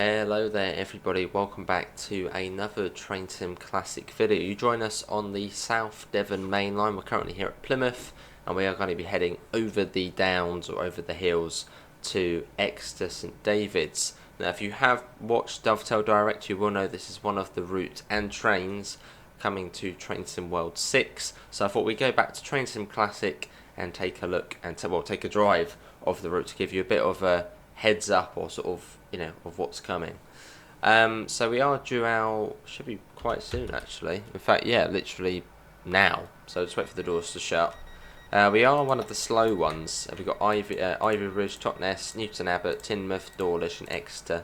Hello there everybody, welcome back to another Train Sim Classic video. You join us on the South Devon Mainline. We're currently here at Plymouth and we are going to be heading over the downs or over the hills to Exeter St David's. Now if you have watched Dovetail Direct, you will know this is one of the routes and trains coming to Train Sim World 6. So I thought we'd go back to Train Sim Classic and take a look and take a drive of the route to give you a bit of a heads up or sort of, of what's coming. So we are due out, should be quite soon actually. In fact, yeah, literally now. So just wait for the doors to shut. We are one of the slow ones. We've got Ivybridge, Totnes, Newton Abbot, Teignmouth, Dawlish and Exeter.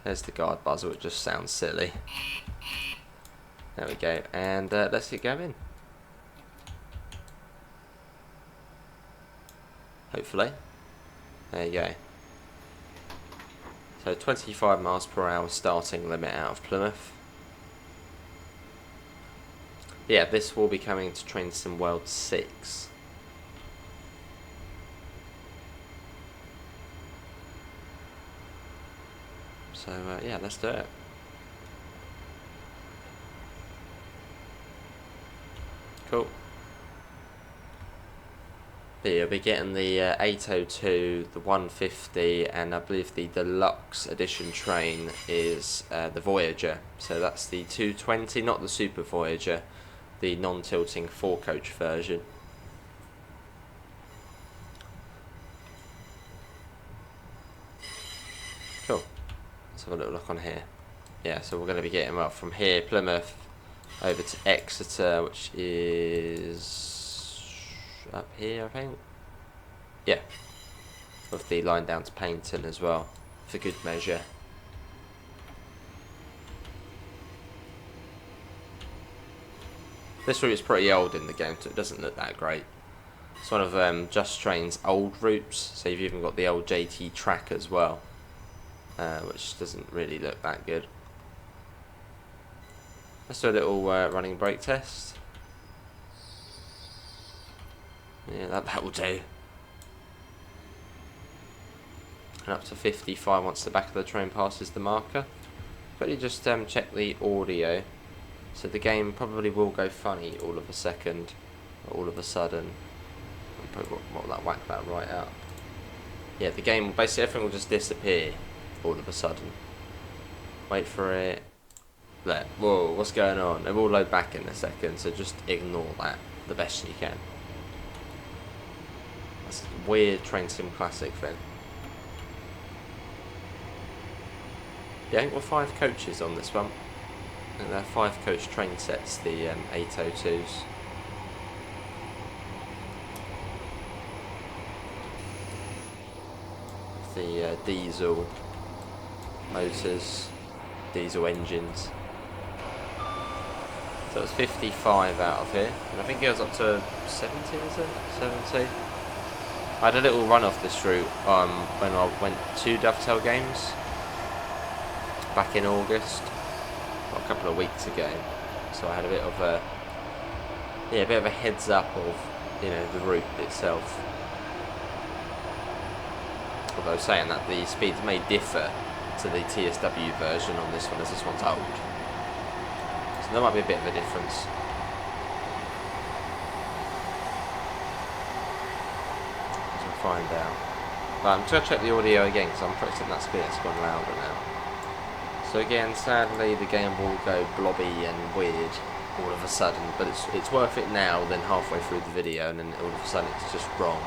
There's the guard buzzer, which just sounds silly. There we go, and let's get going. Hopefully. There you go. So 25 miles per hour starting limit out of Plymouth. Yeah, this will be coming to Train Sim World 6. So yeah, let's do it. Cool. You'll be getting the 802, the 150, and I believe the deluxe edition train is the Voyager. So that's the 220, not the Super Voyager, the non-tilting 4-coach version. Cool. Let's have a little look on here. Yeah, so we're going to be getting from here, Plymouth, over to Exeter, which is up here, I think. Yeah, with the line down to Paynton as well, for good measure. This route is pretty old in the game, so it doesn't look that great. It's one of Just Train's old routes, so you've even got the old JT track as well, which doesn't really look that good. Let's do a little running brake test. Yeah, that will do. And up to 55 once the back of the train passes the marker. But you just check the audio. So the game probably will go funny all of a second, or all of a sudden. What will that whack that right up? Yeah, the game, basically everything will just disappear all of a sudden. Wait for it. There. Whoa, what's going on? It will load back in a second, so just ignore that the best you can. That's a weird Train Sim Classic thing. Yeah, I think we're 5 coaches on this one. And they're 5-coach train sets, the 802s. The diesel motors, diesel engines. So it's 55 out of here, and I think it goes up to 70, is it? 70? I had a little run off this route when I went to Dovetail Games back in August, a couple of weeks ago. So I had a bit of a heads up of the route itself. Although saying that, the speeds may differ to the TSW version on this one, as this one's old. So there might be a bit of a difference. We'll find out. But I'm just going to check the audio again, because I'm pressing that speed, it's gone louder now. So again, sadly, the game will go blobby and weird all of a sudden, but it's worth it now than halfway through the video, and then all of a sudden it's just wrong.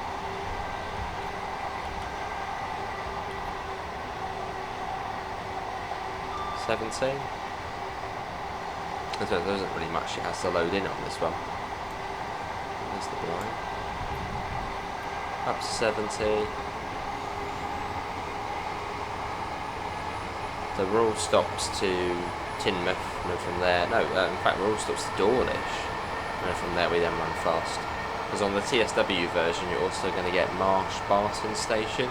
$17. There isn't really much it has to load in on this one. There's the blind. Up to 70. The rule stops to Teignmouth, and then from there, in fact, rule stops to Dawlish, and then from there we then run fast. Because on the TSW version, you're also going to get Marsh Barton Station.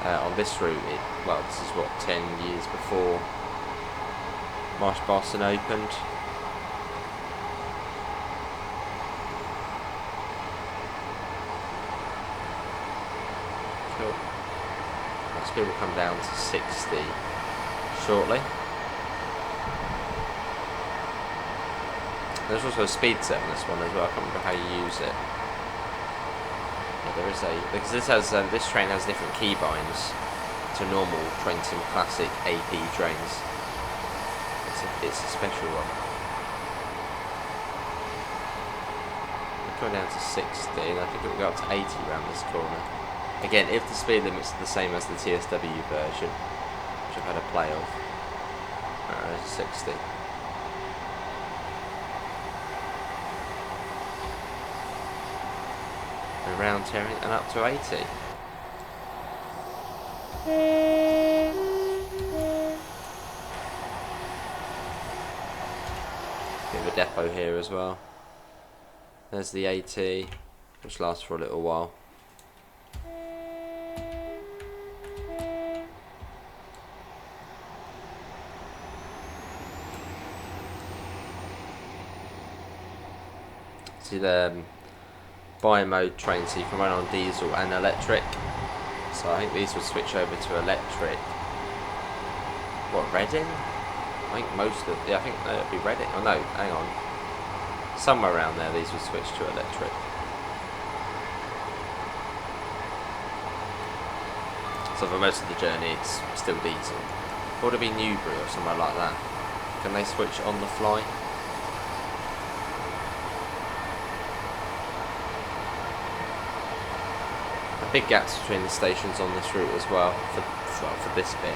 On this route, this is what, 10 years before Marsh Barton opened. Cool. speed will come down to 60 shortly. There's also a speed set on this one as well. I can't remember how you use it. Yeah, there is because this train has different keybinds to normal Train Sim Classic AP trains. It's a special one. We're going down to 60, and I think it will go up to 80 around this corner. Again, if the speed limit's the same as the TSW version, which I've had a play of. There's 60. And round turning and up to 80. Bit of a depot here as well. There's the 80, which lasts for a little while. See the bi-mode train, so you can run on diesel and electric. So I think these would switch over to electric. What, Reading? I think I think it'd be Reading. Oh no, hang on. Somewhere around there these would switch to electric. So for most of the journey it's still diesel. Or would it be Newbury or somewhere like that? Can they switch on the fly? Big gaps between the stations on this route as well for this bit.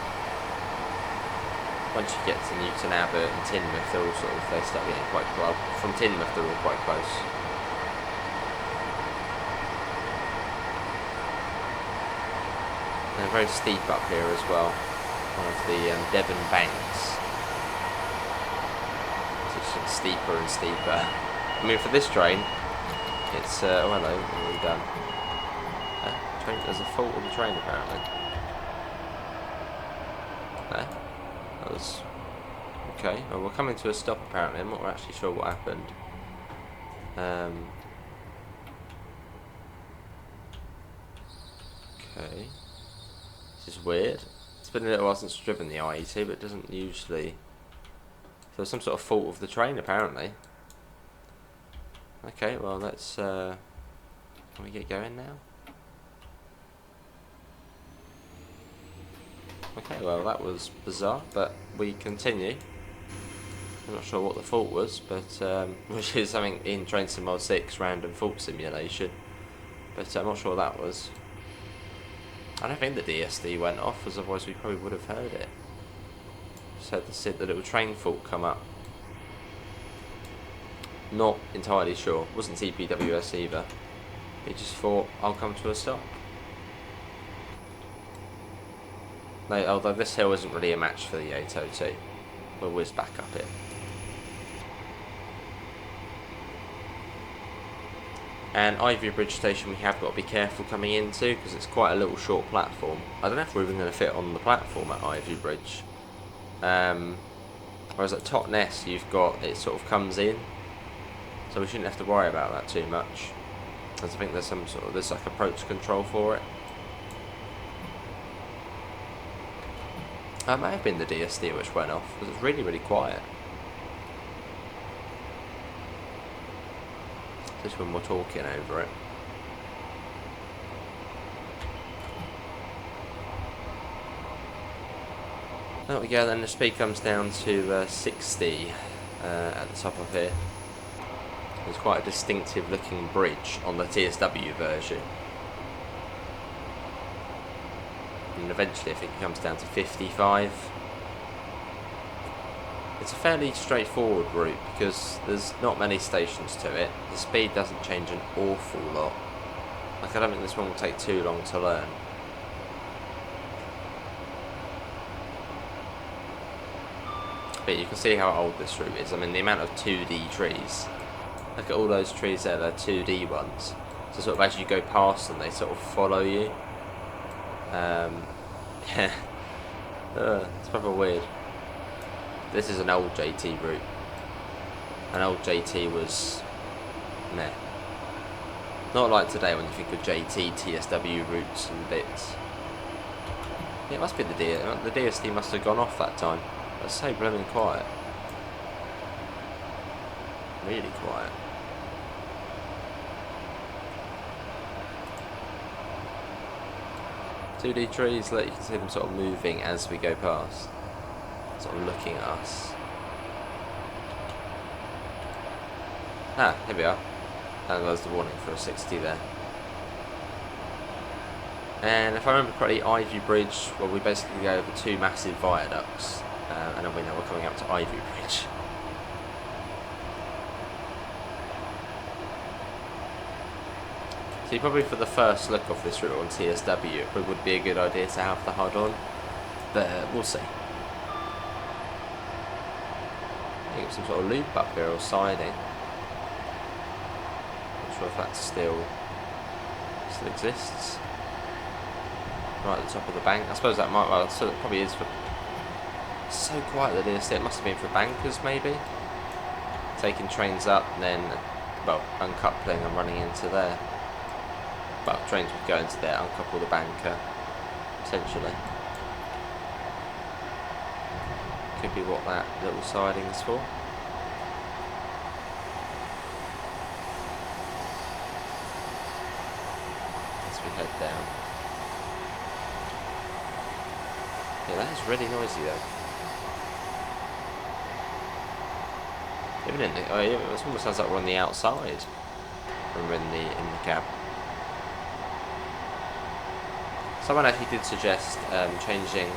Once you get to Newton Abbot and Teignmouth, they start getting quite close. From Teignmouth, they're all quite close. They're very steep up here as well. One of the Devon banks. It's just steeper and steeper. I mean, for this train, it's oh hello, what have we done? There's a fault with the train apparently. That was okay. Well, we're coming to a stop apparently. I'm not actually sure what happened. Okay. This is weird. It's been a little while since I've driven the IET, but it doesn't usually. So there's some sort of fault with the train apparently. Okay, well let's can we get going now? Okay, well that was bizarre, but we continue. I'm not sure what the fault was, but which is something in Train Sim Mod 6 random fault simulation. But I'm not sure what that was. I don't think the DSD went off, as otherwise we probably would have heard it. Just had the little train fault come up. Not entirely sure. Wasn't TPWS either. He just thought I'll come to a stop. No, although this hill isn't really a match for the 802, we'll whiz back up it. And Ivybridge station we have got to be careful coming into because it's quite a little short platform. I don't know if we're even going to fit on the platform at Ivybridge. Whereas at Totnes you've got, it sort of comes in, so we shouldn't have to worry about that too much. Because I think there's some sort of, there's like approach control for it. It may have been the DSD which went off, because it's really, really quiet. Just when we're talking over it. There we go, then the speed comes down to 60 at the top of here. There's quite a distinctive looking bridge on the TSW version. And eventually I think it comes down to 55. It's a fairly straightforward route because there's not many stations to it. The speed doesn't change an awful lot. Like, I don't think this one will take too long to learn. But you can see how old this route is. I mean, the amount of 2D trees. Look at all those trees there, they're 2D ones. So sort of as you go past them, they sort of follow you. Yeah, it's proper weird. This is an old JT route. An old JT was meh. Not like today when you think of JT, TSW routes and bits. Yeah, it must be the deer. The DSD must have gone off that time. It's so blooming quiet. Really quiet. $2D trees, look, you can see them sort of moving as we go past. Sort of looking at us. Ah, here we are. And there's the warning for a 60 there. And if I remember correctly, Ivybridge, well, we basically go over 2 massive viaducts. And then we know we're coming up to Ivybridge. See, probably for the first look of this route on TSW, it probably would be a good idea to have the HUD on, but we'll see. I think it's some sort of loop up here or siding. Not sure if that still exists. Right at the top of the bank. I suppose that might, well, so it probably is for. It's so quiet that it must have been for bankers, maybe. Taking trains up and then, well, uncoupling and running into there. Well, trains would go into there, uncouple the banker, essentially. Could be what that little siding is for. As we head down. Yeah, that is really noisy though. Even in the, oh yeah, it almost sounds like we're on the outside when we're in the cab. Someone actually did suggest changing,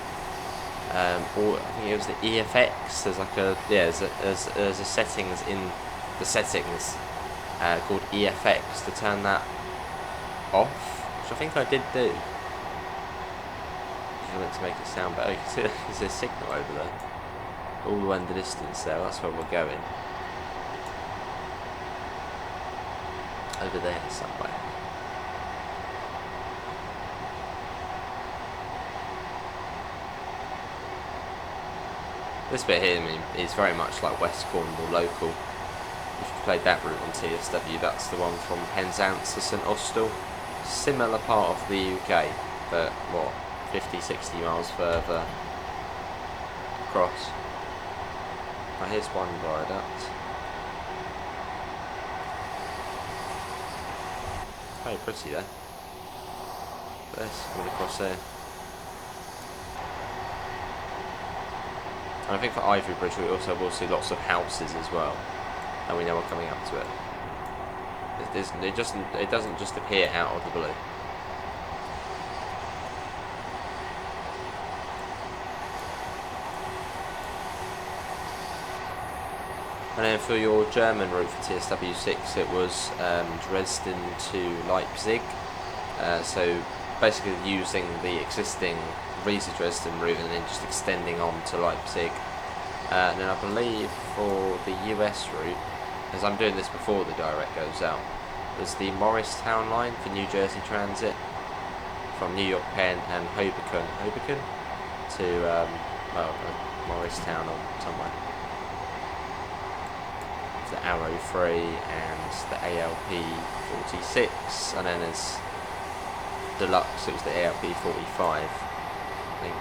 or I think it was the EFX. There's like a there's a settings in the settings called EFX to turn that off, which I think I did do. I meant to make it sound better. You can see there's a signal over there, all the way in the distance there. That's where we're going. Over there somewhere. This bit here, I mean, is very much like West Cornwall local. If you played that route on TSW, that's the one from Penzance to St Austell. Similar part of the UK, but what, 50-60 miles further across. Now here's one viaduct. Very pretty there. There's coming across there. And I think for Ivybridge we also will see lots of houses as well, and we know we're coming up to it. It doesn't just appear out of the blue. And then for your German route for TSW6, it was Dresden to Leipzig. So basically using the existing Riesa Dresden route and then just extending on to Leipzig. And then I believe for the US route, as I'm doing this before the direct goes out, there's the Morristown line for New Jersey Transit from New York Penn and Hoboken to well, Morristown or somewhere. The Arrow 3 and the ALP 46, and then there's Deluxe, it was the ALP 45, I think.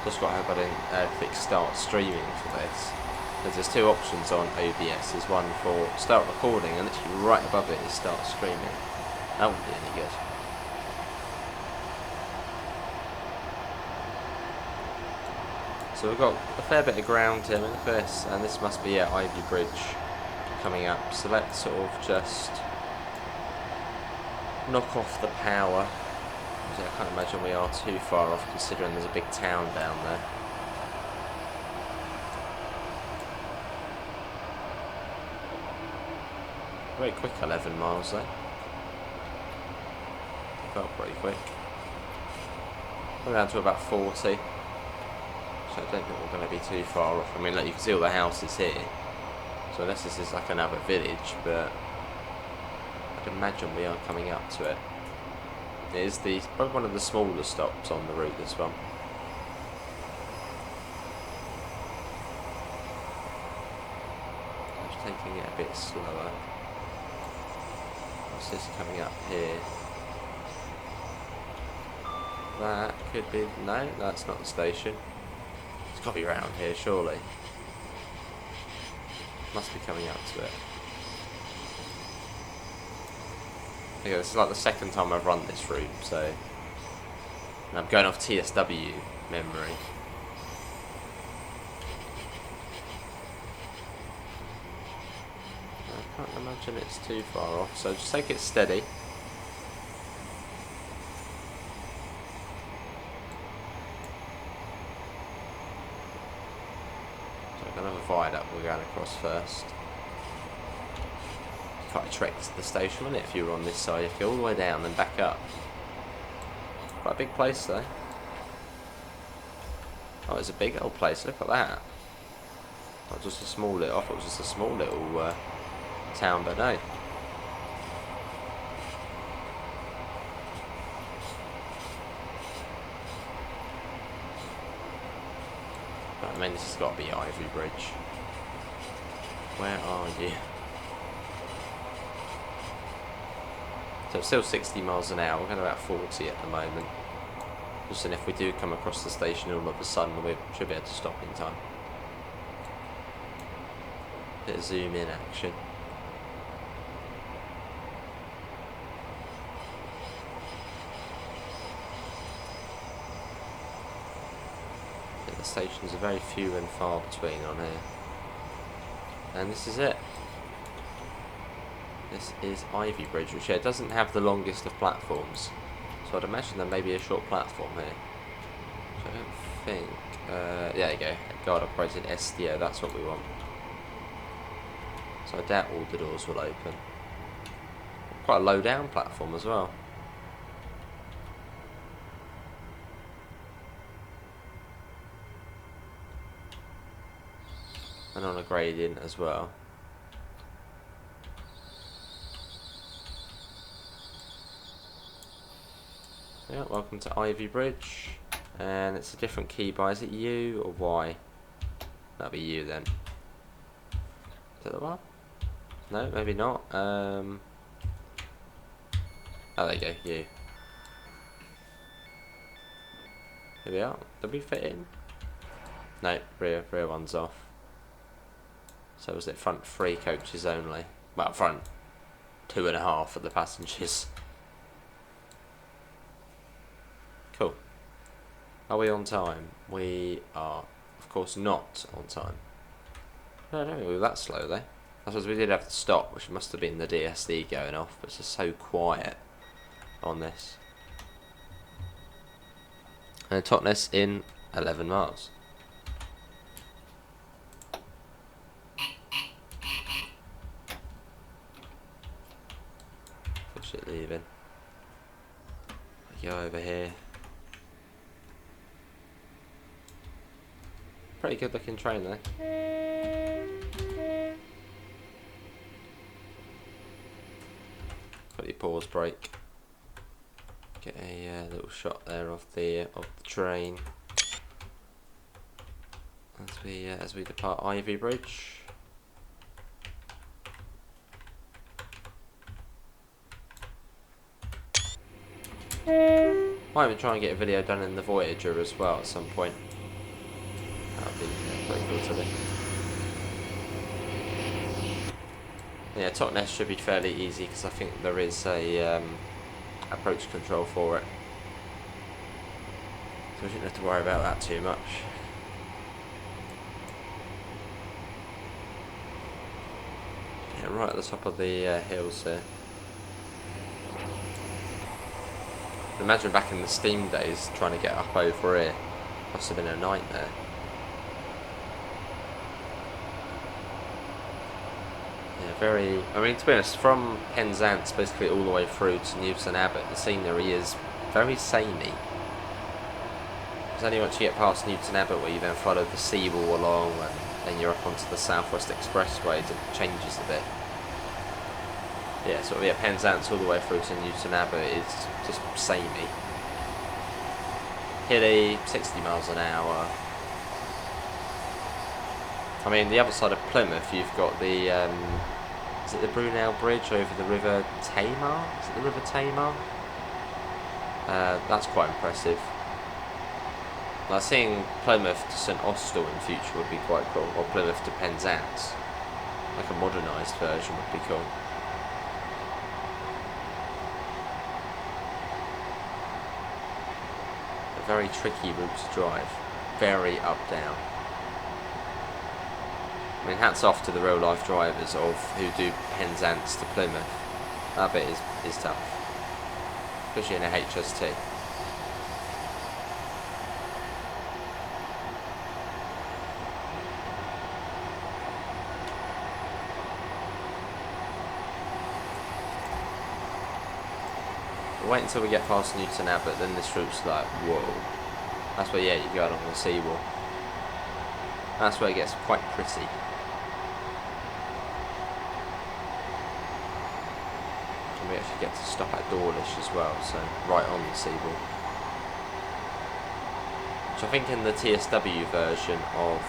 Just got to hope I didn't click start streaming for this, because there's 2 options on OBS. There's one for start recording, and literally right above it is start streaming. That wouldn't be any good. So we've got a fair bit of ground here. Look at this, and this must be Ivybridge coming up. So let's sort of just knock off the power. I can't imagine we are too far off, considering there's a big town down there. Very quick 11 miles there. Felt pretty quick. We're down to about 40. So I don't think we're going to be too far off. I mean, look, you can see all the houses here. So unless this is like another village, but I'd imagine we are coming up to it. It is probably one of the smaller stops on the route, this one. I'm just taking it a bit slower. What's this coming up here? That could be... No, that's not the station. It's got to be around here, surely. Must be coming up to it. Okay, this is like the second time I've run this route, so... And I'm going off TSW memory. I can't imagine it's too far off, so just take it steady. So another viaduct we're going across first. Quite a trek to the station, wouldn't it, if you were on this side? You have to go all the way down and back up. Quite a big place though. Oh, it's a big old place, look at that. Not just a small little, I thought it was just a small little town, but no. I mean, this has got to be Ivybridge. Where are you? So it's still 60 miles an hour, we're going about 40 at the moment. Just then if we do come across the station all of a sudden, we should be able to stop in time. Bit of zoom in action. Yeah, the stations are very few and far between on here. And this is it. This is Ivybridge, which yeah, doesn't have the longest of platforms. So I'd imagine there may be a short platform here. Which I don't think... there you go. Guard operated SDO, that's what we want. So I doubt all the doors will open. Quite a low down platform as well. And on a gradient as well. Yeah, welcome to Ivybridge. And it's a different key by, is it U or Y? That'll be U then. Is that the one? No, maybe not. Oh, there you go, U. Here we are. Did we fit in? No, rear one's off. So was it front 3 coaches only? Well, front 2.5 for the passengers. Cool. Are we on time? We are, of course, not on time. No, we were that slow though. I suppose we did have to stop, which must have been the DSD going off, but it's just so quiet on this. And Totnes in 11 miles. Push it leaving. Go over here. Pretty good looking train there. Got your pause brake. Get a little shot there of the train as we depart Ivybridge. Might even try and get a video done in the Voyager as well at some point. That'd be pretty cool to do. Yeah, Totnes should be fairly easy because I think there is a approach control for it. So we shouldn't have to worry about that too much. Yeah, right at the top of the hills there. Imagine back in the Steam days trying to get up over here. Must have been a nightmare. Very, I mean, to be honest, from Penzance basically all the way through to Newton Abbot, the scenery is very samey. It's only once you get past Newton Abbot where you then follow the seawall along and then you're up onto the South West Expressway that changes a bit. yeah, sort of, yeah, Penzance all the way through to Newton Abbot is just samey. Hilly, 60 miles an hour. I mean, the other side of Plymouth, you've got the, is it the Brunel Bridge over the River Tamar? Is it the River Tamar? That's quite impressive. Like, seeing Plymouth to St Austell in future would be quite cool, or Plymouth to Penzance. Like a modernised version would be cool. A very tricky route to drive. Very up-down. I mean, hats off to the real-life drivers of who do Penzance to Plymouth. That bit is tough. Especially in a HST. Wait until we get past Newton Abbot, then this route's like, whoa. That's where, yeah, you go along the seawall. That's where it gets quite pretty. And we actually get to stop at Dawlish as well, so right on the seawall. Which I think in the TSW version of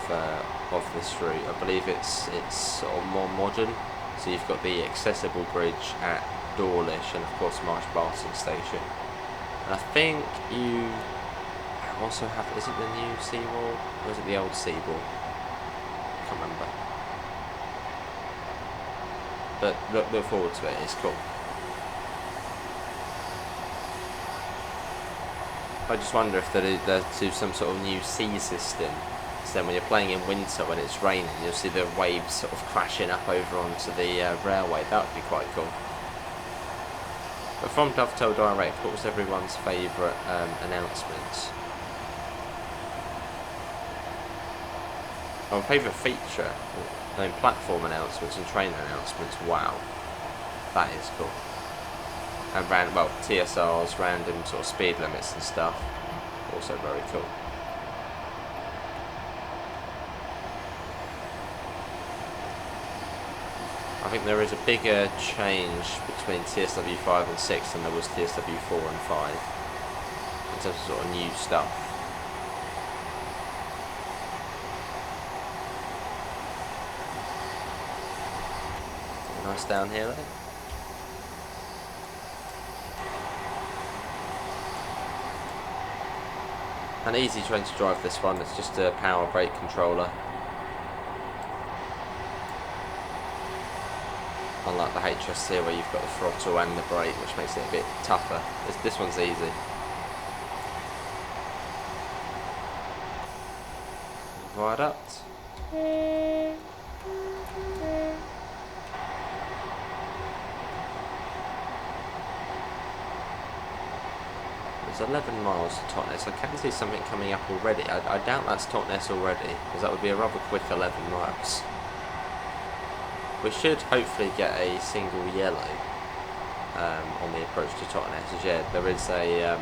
this route, I believe it's sort of more modern. So you've got the accessible bridge at Dawlish and of course Marsh Barton Station. And I think you also have, is it the new seawall or is it the old seawall? I can't remember. But look forward to it, it's cool. I just wonder if they'll do some sort of new sea system. So then when you're playing in winter when it's raining, you'll see the waves sort of crashing up over onto the railway. That would be quite cool. But from Dovetail Direct, what was everyone's favourite announcement? Oh, favourite feature? I mean, platform announcements and train announcements. Wow, that is cool. And TSRs, random sort of speed limits and stuff. Also very cool. I think there is a bigger change between TSW 5 and 6 than there was TSW 4 and 5 in terms of sort of new stuff. Nice down here though. An easy train to drive, this one. It's just a power brake controller. Unlike the HST where you've got the throttle and the brake, which makes it a bit tougher. This one's easy. Viaduct. There's 11 miles to Totnes. I can see something coming up already. I doubt that's Totnes already, because that would be a rather quick 11 miles. We should hopefully get a single yellow on the approach to Totnes. As yeah, there is a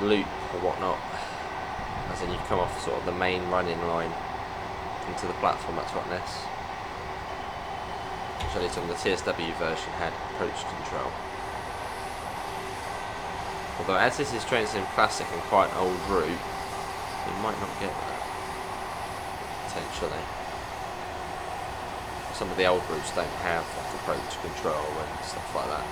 loop or whatnot, as in you come off sort of the main running line into the platform at Totnes. Which at least on the TSW version had approach control. Although as this is Train Sim Classic and quite an old route, we might not get that. Potentially. Some of the old routes don't have like approach control and stuff like that.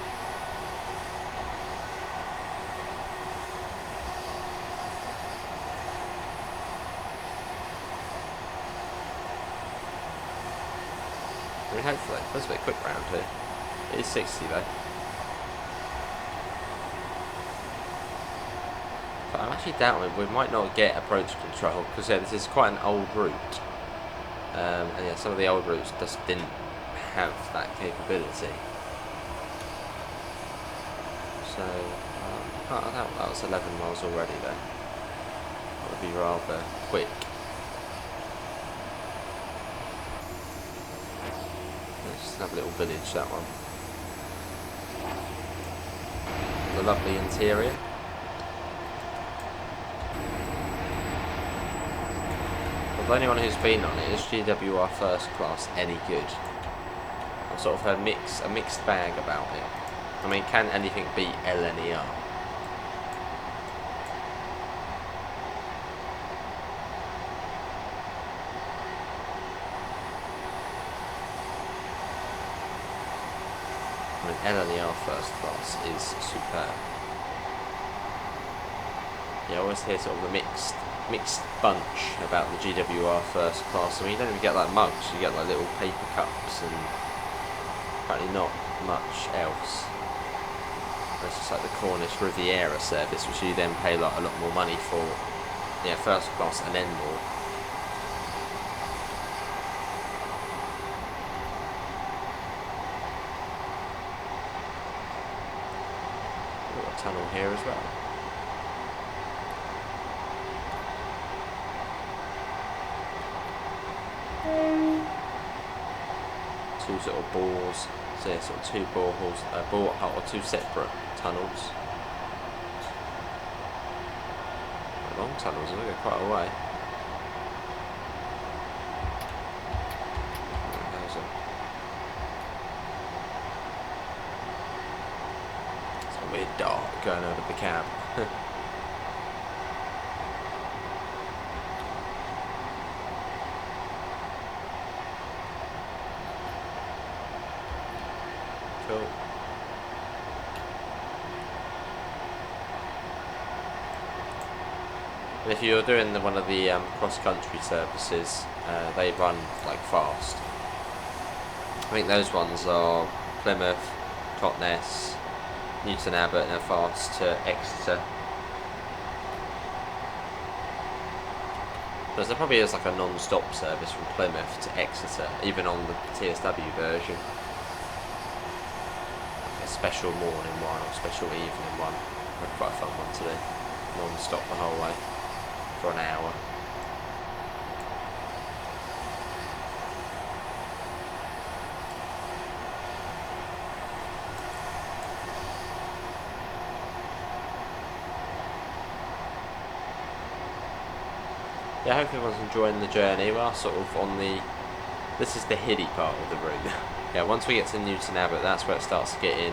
I mean, hopefully. That's a bit quick round here. It is 60 though. But I'm actually doubting we might not get approach control because yeah, this is quite an old route. And yeah, some of the old routes just didn't have that capability. So, that was 11 miles already then. That would be rather quick. Let's just have a little village, that one. The lovely interior. For anyone who's been on it, is GWR first class any good? I've sort of heard a mixed bag about it. I mean, can anything beat LNER? I mean, LNER first class is superb. Yeah, I always hear sort of a mixed bunch about the GWR first class. I mean, you don't even get like mugs, you get like little paper cups and apparently not much else. It's just like the Cornish Riviera service, which you then pay like a lot more money for. Yeah, first class and then more. We've got a tunnel here as well. Two sort of bores, so yeah, sort of two boreholes, or two separate tunnels. Quite long tunnels, they go quite a way. It's weird dark going over the cab. Cool. And if you're doing one of the cross-country services, they run like fast. I think those ones are Plymouth, Totnes, Newton Abbot, and they're fast to Exeter. But there probably is like a non-stop service from Plymouth to Exeter, even on the TSW version. Special morning one or special evening one. Quite a fun one to do. Non-stop the whole way for an hour. Yeah, I hope everyone's enjoying the journey. We are sort of on the... This is the hilly part of the route. Yeah, once we get to Newton Abbot, that's where it starts getting...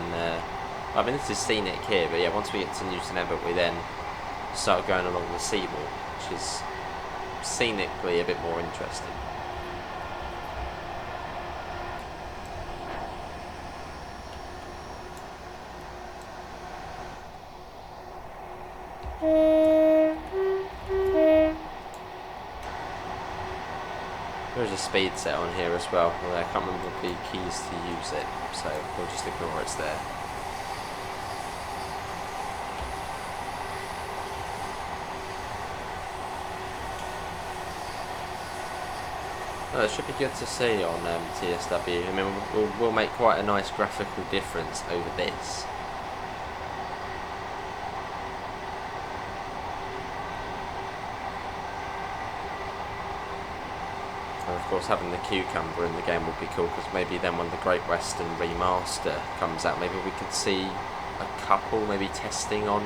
I mean, this is scenic here, but yeah, once we get to Newton Abbot, we then start going along the Seymour, which is scenically a bit more interesting. There's a speed set on here as well, although I can't remember the keys to use it, so we'll just ignore it's there. Oh, it should be good to see on TSW. I mean, we'll make quite a nice graphical difference over this. And of course, having the cucumber in the game would be cool, because maybe then when the Great Western remaster comes out, maybe we could see a couple maybe testing on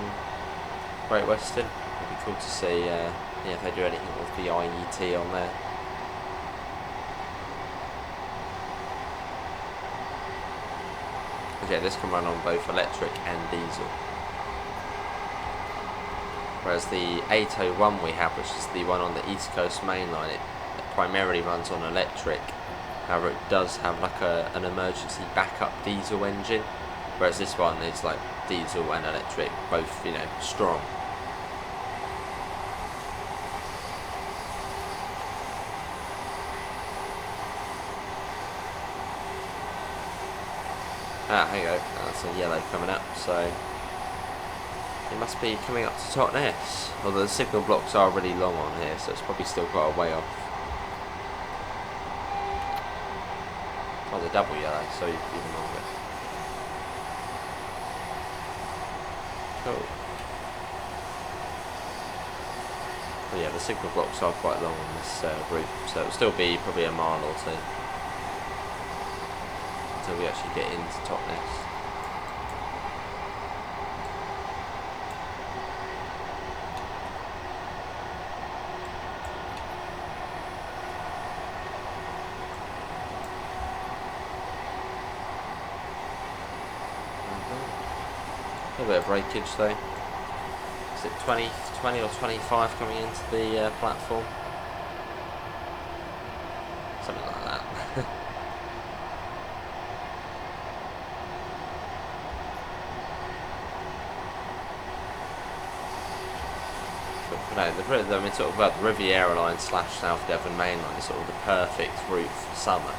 Great Western. It'd be cool to see yeah, if they do anything with the IET on there. Yeah, this can run on both electric and diesel. Whereas the 801 we have, which is the one on the East Coast Mainline, it primarily runs on electric. However, it does have like an emergency backup diesel engine, whereas this one is like diesel and electric, both, you know, strong. Ah, here you go, that's a yellow coming up, so it must be coming up to Totnes. Although the signal blocks are really long on here, so it's probably still quite a way off. Oh, the double yellow, so even longer. Cool. But yeah, the signal blocks are quite long on this route, so it'll still be probably a mile or two until we actually get into Totnes. little bit of breakage though. Is it 20 or 25 coming into the platform? Something like that. No, I mean, sort of about the Riviera Line / South Devon Mainline is sort of the perfect route for summer.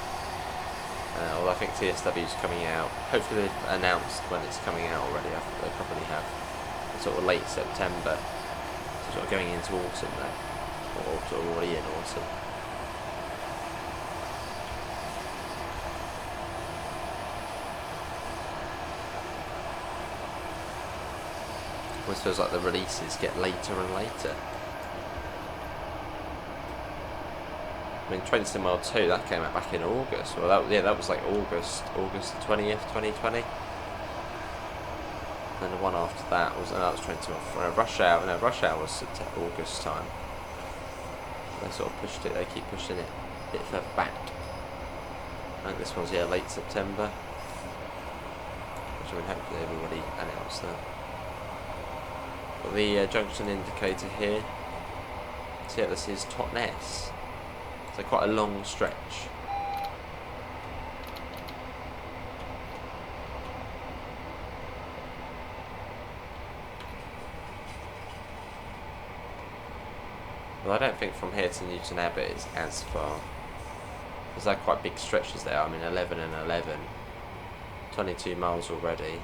Although I think TSW's coming out. Hopefully they've announced when it's coming out already. I think they probably have. It's sort of late September, so sort of going into autumn now, or sort of already in autumn. Almost feels like the releases get later and later. I mean, Train Sim World 2, that came out back in August. Well, that was like August the 20th, 2020. And the one after that was Train Sim World Rush Hour. No, Rush Hour was August time. They sort of pushed it. They keep pushing it a bit further back. I think this one's late September. Which I mean, hopefully they've already announced that. Got the junction indicator here. So yeah, this is Totnes. So quite a long stretch. Well, I don't think from here to Newton Abbot is as far. There's like quite big stretches there. I mean, 11 and 11. 22 miles already.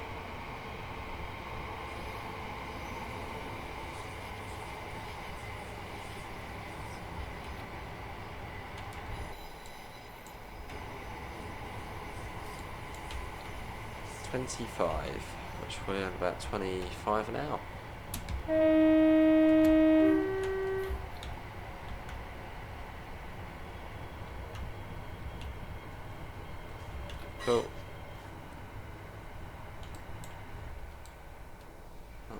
Which we're at about 25 an hour. Cool.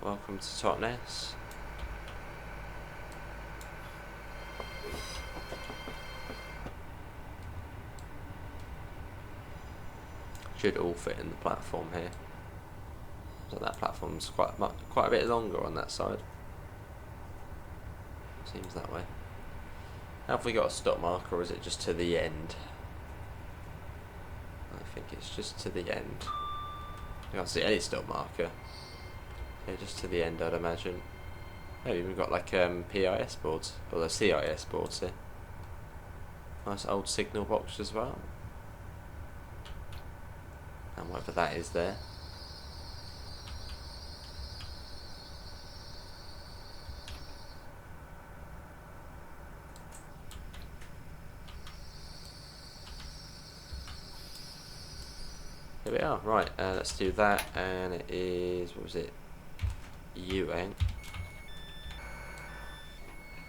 Welcome to Totnes. Should all fit in the platform here. So that platform's quite a bit longer on that side. Seems that way. Have we got a stop marker, or is it just to the end? I think it's just to the end. I can't see any stop marker. Yeah, just to the end, I'd imagine. Oh, we've even got like PIS boards, or the CIS boards here. Nice old signal box as well. And whatever that is there. Here we are, right, let's do that, and it is, what was it, UN.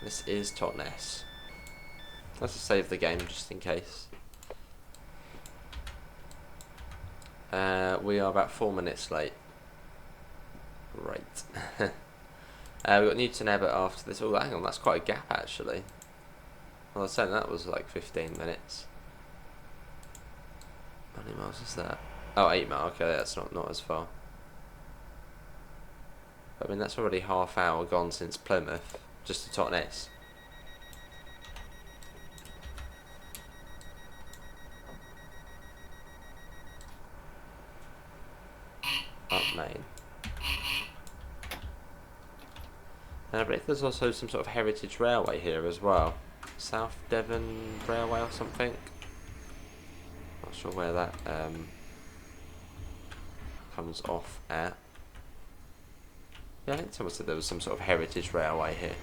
This is Totnes. Let's just save the game just in case. We are about 4 minutes late. Great. We've got Newton Abbot after this. Oh, hang on, that's quite a gap actually. Well, I was saying that was like 15 minutes. How many miles is that? Oh, 8 miles. Okay, that's not as far. I mean, that's already half hour gone since Plymouth, just to Totnes. Up Main. And I believe there's also some sort of heritage railway here as well. South Devon Railway or something. Not sure where that comes off at. Yeah, I think someone said there was some sort of heritage railway here.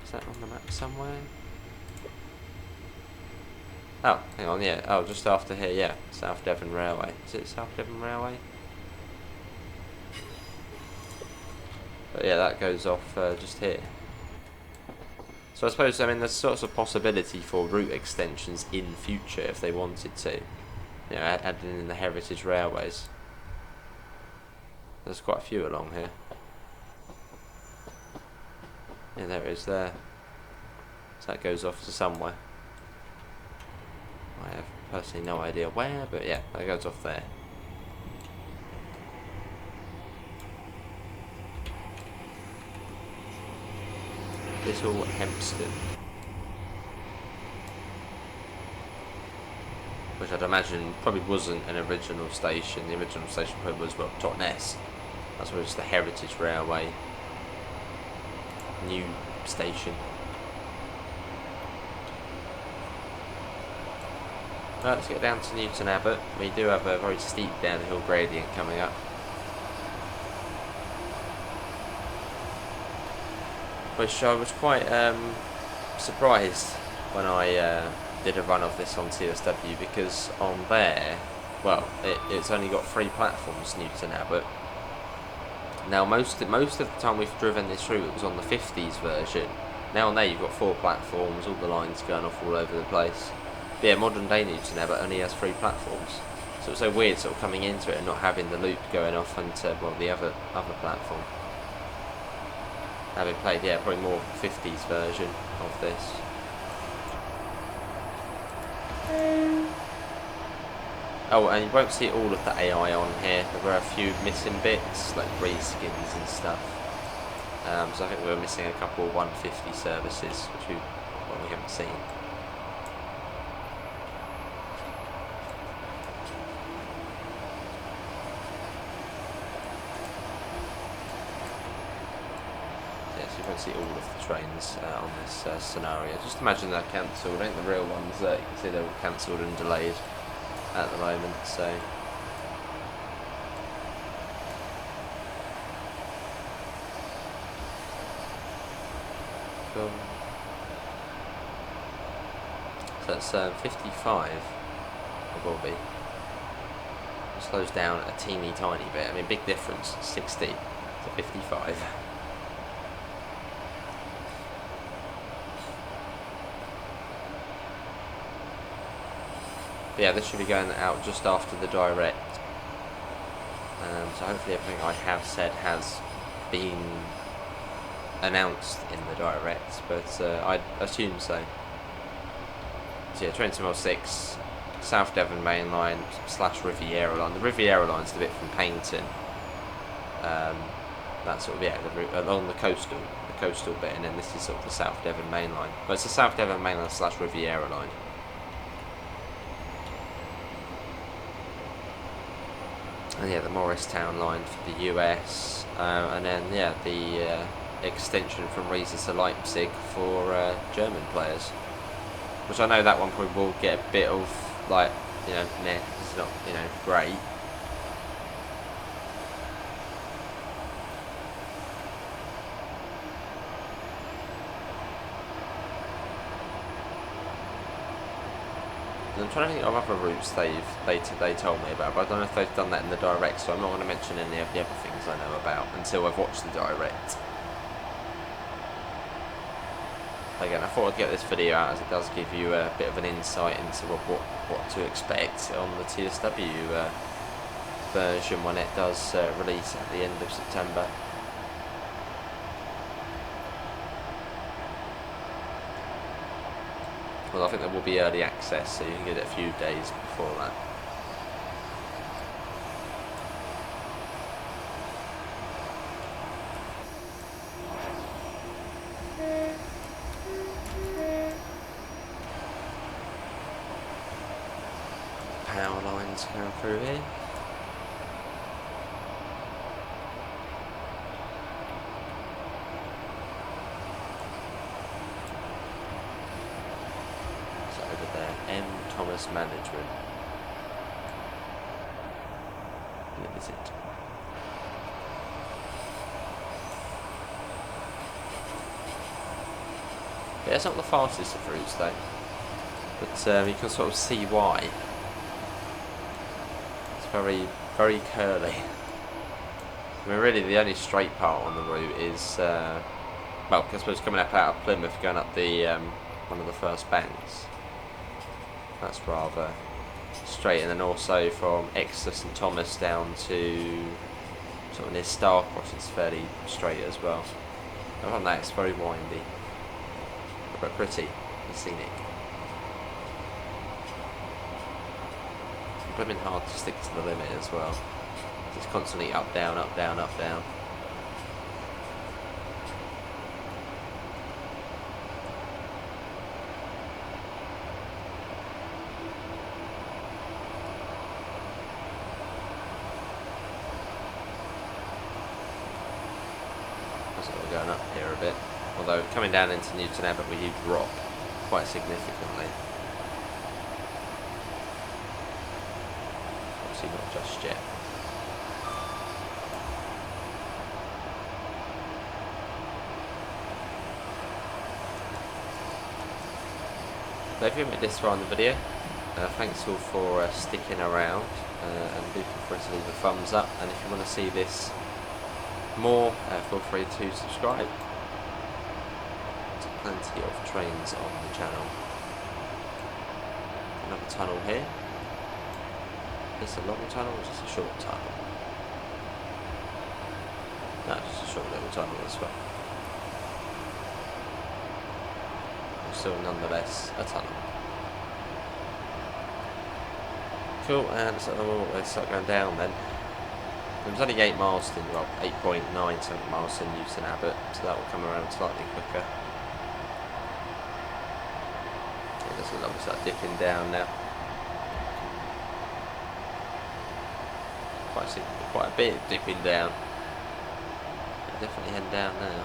Is that on the map somewhere? Oh, hang on, yeah. Oh, just after here, yeah. South Devon Railway. Is it South Devon Railway? But yeah, that goes off just here. So I suppose, I mean, there's sorts of possibility for route extensions in future if they wanted to. You know, adding in the heritage railways. There's quite a few along here. Yeah, there it is there. So that goes off to somewhere. I have personally no idea where, but yeah, that goes off there. Little Hempstead. Which I'd imagine probably wasn't an original station. The original station probably was, well, Totnes. That's where it's the Heritage Railway new station. Right, let's get down to Newton Abbot. We do have a very steep downhill gradient coming up, which I was quite surprised when I did a run of this on TSW, because on there, well, it's only got 3 platforms, Newton Abbot. Now most of the time we've driven this route, it was on the 50s version. Now on there you've got 4 platforms, all the lines going off all over the place. But yeah, modern day Newton Abbot only has 3 platforms, so it's so weird sort of coming into it and not having the loop going off onto, well, the other platform. Having played, yeah, probably more 50s version of this. Oh, and you won't see all of the AI on here. There were a few missing bits, like reskins and stuff. So I think we were missing a couple of 150 services, which we haven't seen. Yeah, so you won't see all of the trains on this scenario. Just imagine they're cancelled. I think the real ones, you can see they're all cancelled and delayed at the moment, so cool. So that's 55, it will be. It slows down a teeny tiny bit. I mean, big difference, 60 to 55. But yeah, this should be going out just after the direct. So hopefully everything I have said has been announced in the direct, but I assume so. So yeah, Train to 6, South Devon Mainline / Riviera Line. The Riviera Line's the bit from Paynton. That's sort of, yeah, the route along the coastal bit, and then this is sort of the South Devon Mainline. But it's the South Devon Mainline / Riviera Line. And yeah, the Morristown line for the US, and then yeah, the extension from Riesa to Leipzig for German players. Which I know that one probably will get a bit of, like, you know, meh, it's not, you know, great. I'm trying to think of other routes they told me about, but I don't know if they've done that in the direct, so I'm not going to mention any of the other things I know about until I've watched the direct. Again, I thought I'd get this video out as it does give you a bit of an insight into what to expect on the TSW version when it does release at the end of September. Well, I think there will be early access, so you can get it a few days before that. Power lines going through here. Thomas Management. Limited. Yeah, it's not the fastest of routes though, but you can sort of see why. It's very, very curly. I mean, really, the only straight part on the route is, well, I suppose coming up out of Plymouth, going up the one of the first banks. That's rather straight, and then also from Exeter St Thomas down to sort of near Starcross, it's fairly straight as well. I find that it's very windy, but pretty and scenic. It's been hard to stick to the limit as well. It's constantly up, down, up, down, up, down. going up here a bit. Although coming down into Newton Abbot we do drop quite significantly. Obviously not just yet. So if you made this far in the video, thanks all for sticking around, and do feel free to leave a thumbs up, and if you want to see this more, feel free to subscribe. There's plenty of trains on the channel. Another tunnel here. Is this a long tunnel or just a short tunnel? No, just a short little tunnel as well. Still nonetheless a tunnel. Cool, and so let's start going down then. It was only 8 miles to, well, 8.9 something miles to Newton Abbot, so that will come around slightly quicker. It doesn't look like we start dipping down now. Quite a bit of dipping down. Definitely heading down now.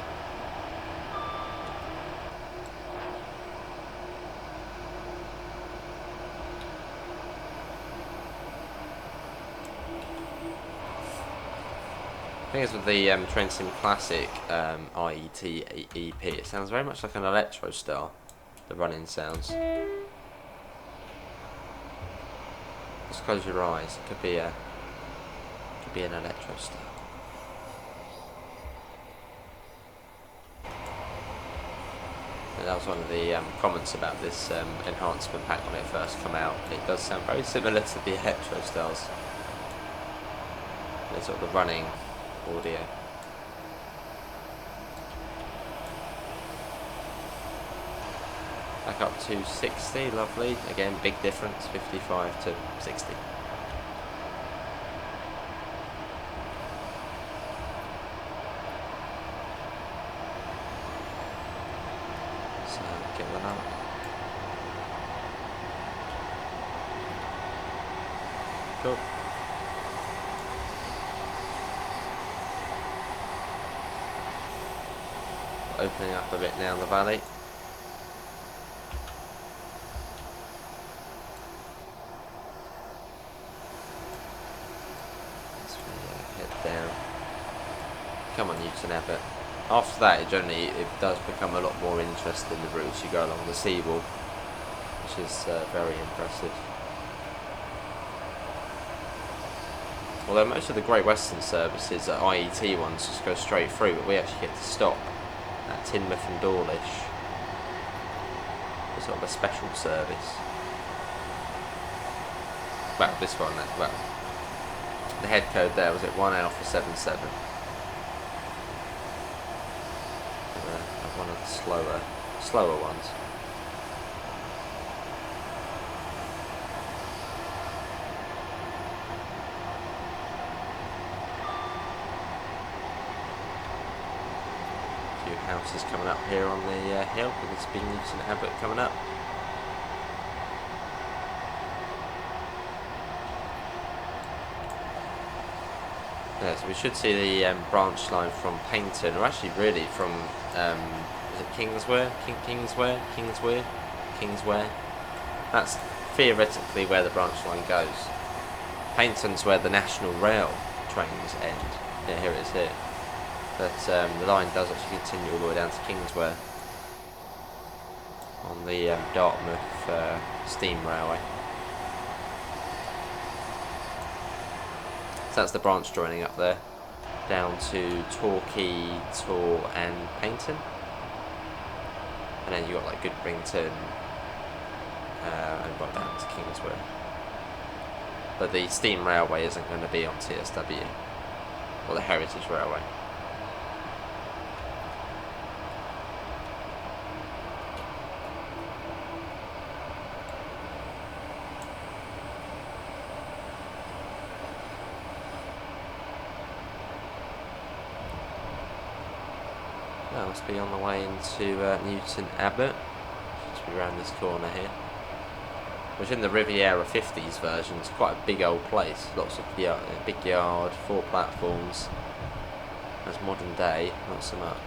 The thing is with the Train Sim Classic IET EP, it sounds very much like an electro star, the running sounds. Just close your eyes, it could be an electro star. And that was one of the comments about this enhancement pack when it first came out. It does sound very similar to the electro stars. It's sort of the running audio. Back up to 60, lovely. Again, big difference, 55 to 60. So, get one up. Cool. Opening up a bit now in the valley. As we head down. Come on, Newton Abbot. After that, it does become a lot more interesting, the routes you go along the seawall, which is very impressive. Although most of the Great Western services, IET ones, just go straight through, but we actually get to stop at Teignmouth and Dawlish. It's sort of a special service. Well, this one, well, the head code there was at 1 Alpha 77. One of the slower ones. Houses coming up here on the hill, with this big Newton Abbot coming up. Yeah, so we should see the branch line from Paignton, or actually really from, is it Kingswear? Kingswear? That's theoretically where the branch line goes. Paignton's where the National Rail trains end. Yeah, here it is here. But the line does actually continue all the way down to Kingswear on the Dartmouth Steam Railway. So that's the branch joining up there, down to Torquay, Tor and Paignton. And then you've got like Goodbrington and right down to Kingswear. But the Steam Railway isn't going to be on TSW, or the Heritage Railway. That must be on the way into Newton Abbot. Just be around this corner here. Which in the Riviera 50s version is quite a big old place. Lots of big yard, 4 platforms. As modern day, not so much.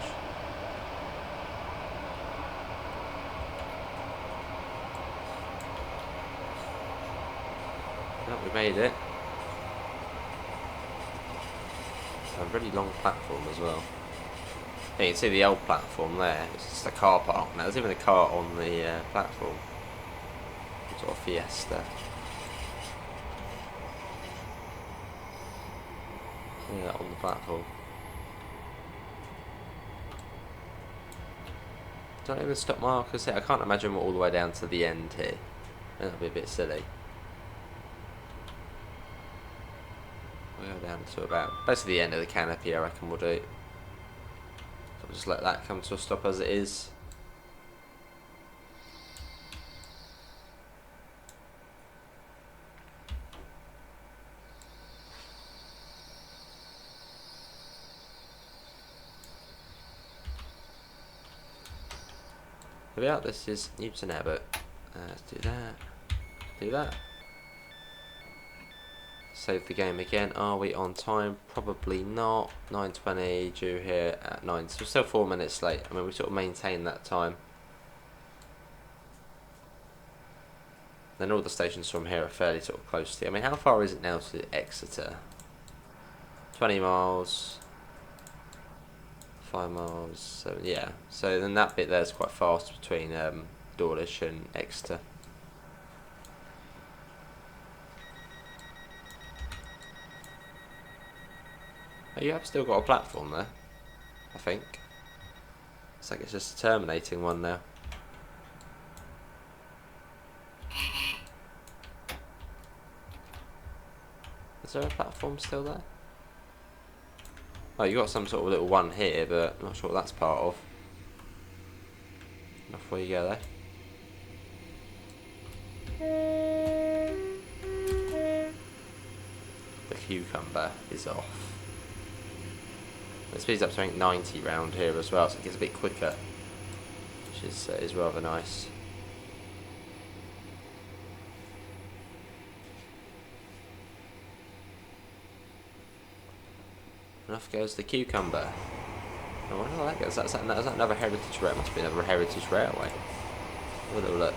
Oh, we made it. A really long platform as well. Yeah, you can see the old platform there. It's just a car park now. There's even a car on the platform. Sort of Fiesta. Yeah, on the platform. Don't even stop markers here. I can't imagine we're all the way down to the end here. That'd be a bit silly. We'll go down to about basically the end of the canopy, I reckon we'll do. So we'll just let that come to a stop as it is. Here we are, this is Newton Abbot. Let's do that. Do that. Save the game again. Are we on time? Probably not. 9:20 due here at 9. So we're still 4 minutes late. I mean, we sort of maintain that time. Then all the stations from here are fairly sort of close to you. I mean, how far is it now to Exeter? 20 miles. 5 miles. 7, yeah. So then that bit there's quite fast between Dawlish and Exeter. Oh, you have still got a platform there, I think. It's like it's just a terminating one now. Is there a platform still there? Oh, you got some sort of little one here, but I'm not sure what that's part of. Off where you go there. The cucumber is off. It speeds up to 90 round here as well, so it gets a bit quicker, which is rather nice. And off goes the cucumber. I wonder how that goes. Is that another heritage rail? Must be another heritage railway. Have a little look.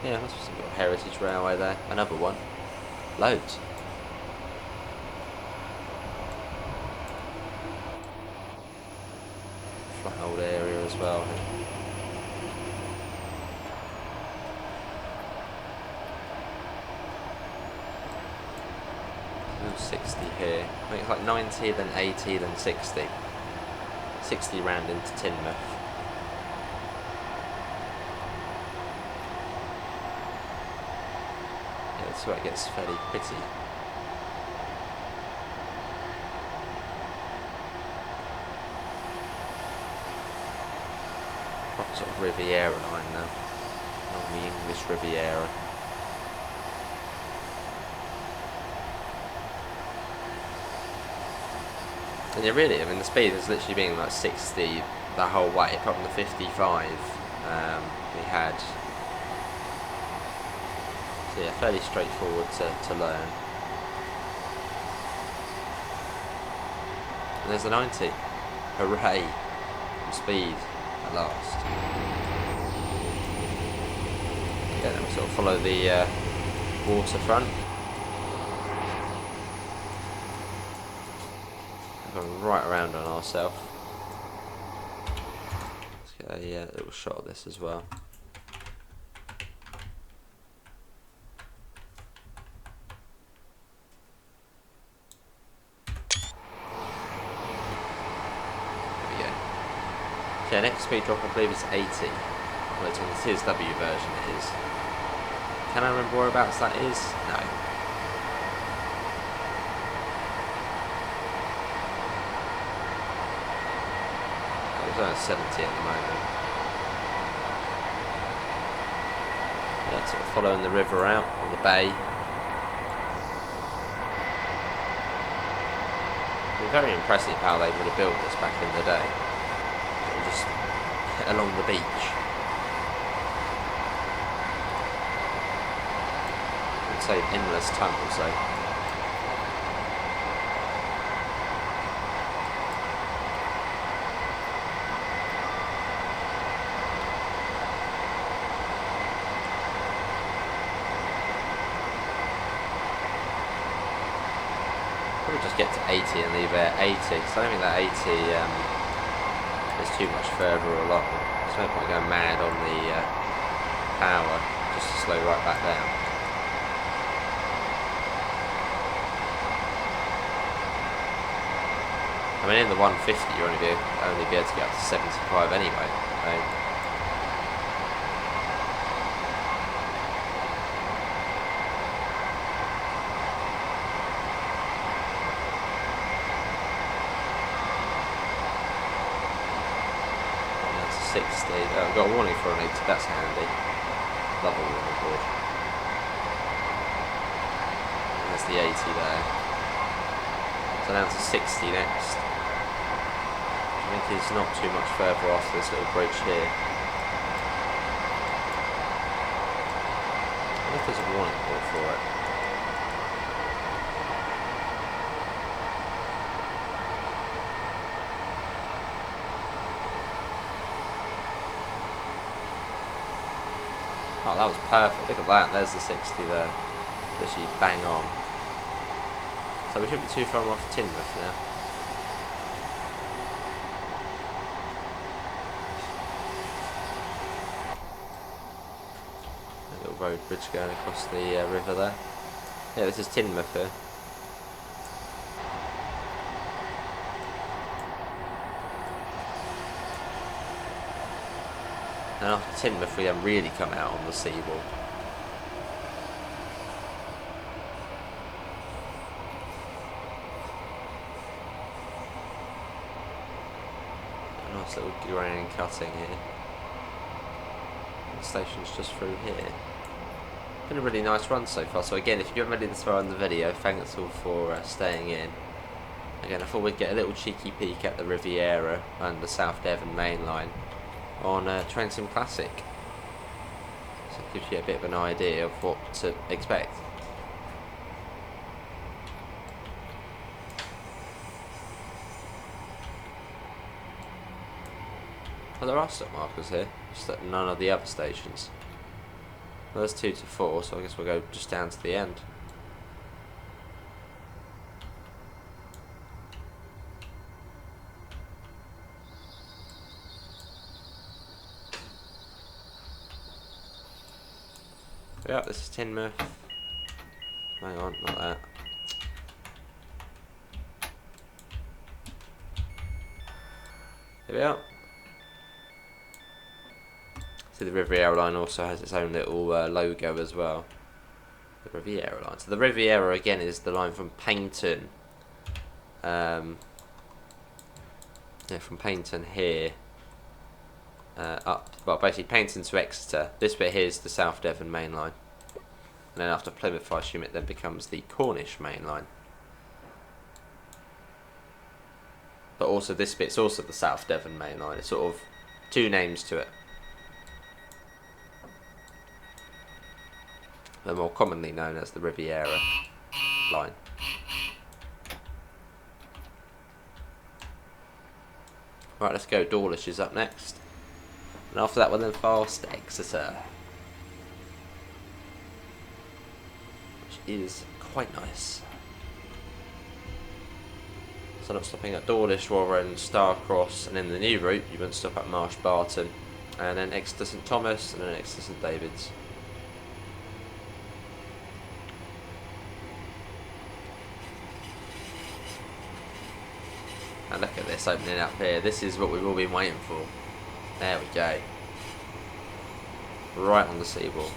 Yeah, must be some sort of heritage railway there. Another one. Loads. Flat old area as well. 60 here. I think it's like 90, then 80, then 60. 60 round into Teignmouth. Yeah, that's where it gets fairly pretty. Proper sort of Riviera Line now. Along the English Riviera. And yeah, really, I mean, the speed has literally been like 60 the whole way, apart from the 55 we had. So yeah, fairly straightforward to learn. And there's a 90. Hooray! Speed at last. Yeah, then we sort of follow the waterfront. Going right around on ourselves. Let's get a little shot of this as well. There we go. So yeah, next speed drop I believe is 80. Well, it's on the TSW version it is. Can I remember whereabouts that is? No. It's only 70 at the moment. Yeah, sort of following the river out, or the bay. It's very impressive how they would have built this back in the day. Just along the beach. I'd say endless tunnels though. get to 80 and leave there at 80, because I don't think that 80 is too much further along. There's no point going mad on the power, just to slow right back down. I mean, in the 150 you only be able to get up to 75 anyway. That's 60. Oh, I've got a warning for an 80. That's handy. Love a warning board. There's the 80 there. So down to 60 next. I think it's not too much further off this little bridge here. I wonder if there's a warning board for it. Oh, that was perfect. Look at that. There's the 60 there. Literally bang on. So we shouldn't be too far off Teignmouth now. A little road bridge going across the river there. Yeah, this is Teignmouth here. And after Teignmouth we then really come out on the seawall. A nice little grand cutting here. The station's just through here. Been a really nice run so far, so again, if you haven't made it this far in the video, thanks all for staying in. Again, I thought we'd get a little cheeky peek at the Riviera and the South Devon Mainline on Train Sim Classic. So it gives you a bit of an idea of what to expect. Well, there are stop markers here, just at none of the other stations. Well, there's 2 to 4, so I guess we'll go just down to the end. Yep, this is Teignmouth. Hang on, not that. Here we are. So the Riviera Line also has its own little logo as well. The Riviera Line. So the Riviera again is the line from Paignton. Yeah, from Paignton here. Up, well, basically Paignton to Exeter. This bit here is the South Devon Mainline, and then after Plymouth, I assume it then becomes the Cornish Mainline. But also this bit's also the South Devon Mainline. It's sort of 2 names to it. They're more commonly known as the Riviera Line. Right, let's go. Dawlish is up next. And after that, we'll then fast Exeter, which is quite nice. So not stopping at Dawlish, Warren, Starcross, and in the new route, you wouldn't stop at Marsh Barton, and then Exeter St Thomas, and then Exeter St David's. And look at this opening up here. This is what we've all been waiting for. There we go. Right on the seawall.